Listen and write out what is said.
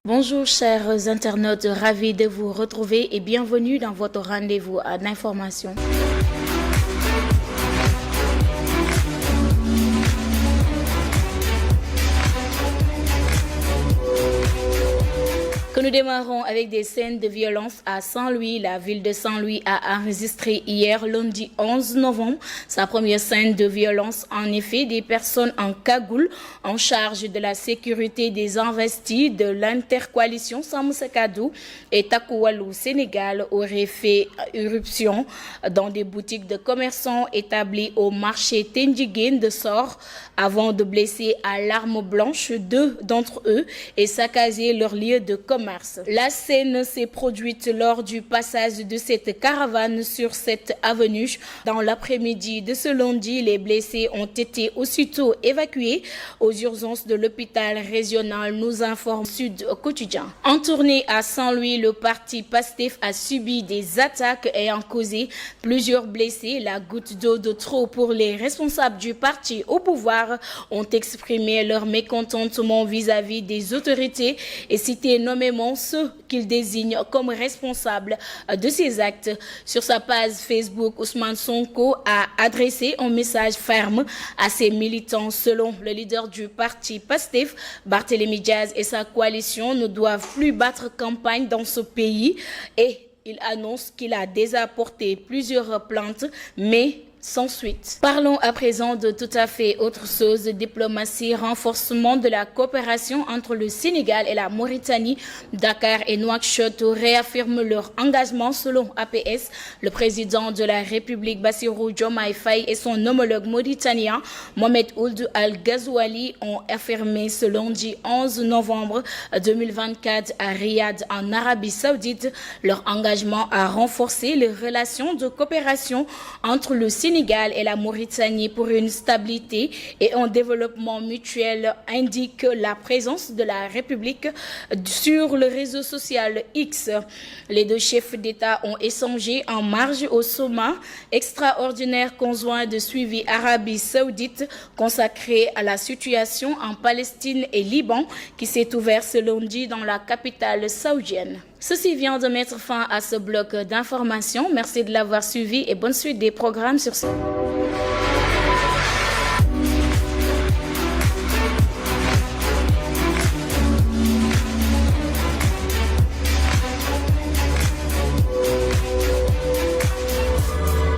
Bonjour chers internautes, ravis de vous retrouver et bienvenue dans votre rendez-vous d'information. Que nous démarrons avec des scènes de violence à Saint-Louis. La ville de Saint-Louis a enregistré hier, lundi 11 novembre, sa première scène de violence. En effet, des personnes en cagoule en charge de la sécurité des investis de l'intercoalition Sàmm Sa Kàddu et Takku Wallu Sénégal auraient fait irruption dans des boutiques de commerçants établis au marché Tendjiguène de Sor avant de blesser à l'arme blanche deux d'entre eux et saccager leur lieu de commerce. La scène s'est produite lors du passage de cette caravane sur cette avenue. Dans l'après-midi de ce lundi, les blessés ont été aussitôt évacués aux urgences de l'hôpital régional, nous informe Sud Quotidien. En tournée à Saint-Louis, le parti PASTEF a subi des attaques ayant causé plusieurs blessés. La goutte d'eau de trop pour les responsables du parti au pouvoir ont exprimé leur mécontentement vis-à-vis des autorités et cité nommément ceux qu'ils désignent comme responsables de ces actes. Sur sa page Facebook, Ousmane Sonko a adressé un message ferme à ses militants. Selon le leader du parti PASTEF, Barthélémy Diaz et sa coalition ne doivent plus battre campagne dans ce pays et il annonce qu'il a déjà porté plusieurs plaintes, mais sans suite. Parlons à présent de tout à fait autre chose, diplomatie, renforcement de la coopération entre le Sénégal et la Mauritanie. Dakar et Nouakchott réaffirment leur engagement selon APS. Le président de la République, Bassirou Diomaye Faye, et son homologue mauritanien, Mohamed Ould Al-Ghazouali, ont affirmé ce lundi 11 novembre 2024 à Riyad, en Arabie Saoudite, leur engagement à renforcer les relations de coopération entre le Sénégal et la Mauritanie pour une stabilité et un développement mutuel, indique la présence de la République sur le réseau social X. Les deux chefs d'État ont échangé en marge au sommet extraordinaire conjoint de suivi Arabie Saoudite consacré à la situation en Palestine et Liban qui s'est ouvert ce lundi dans la capitale saoudienne. Ceci vient de mettre fin à ce bloc d'informations. Merci de l'avoir suivi et bonne suite des programmes sur ce.